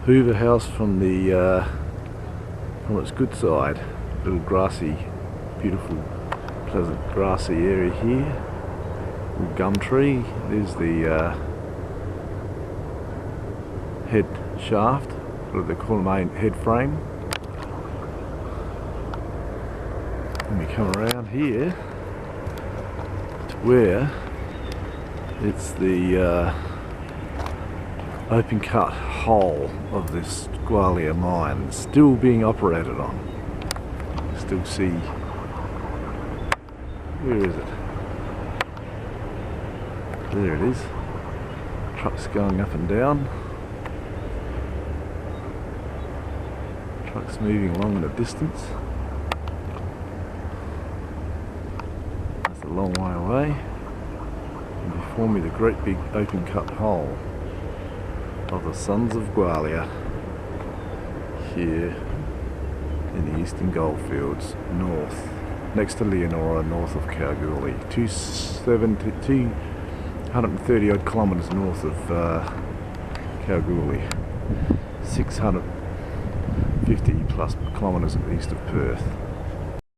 Hoover house from its good side. Little grassy, beautiful, pleasant grassy area here. Little gum tree. There's the head shaft, what do they call it, main head frame. And we come around here to where it's the open cut hole of this Gwalia mine, still being operated on. Still see, where is it? There it is. Trucks going up and down. Trucks moving along in the distance. That's a long way away. And before me the great big open cut hole of the Sons of Gwalia here in the eastern goldfields, north, next to Leonora, north of Kalgoorlie, 230 odd kilometres north of Kalgoorlie, 650 plus kilometres east of Perth.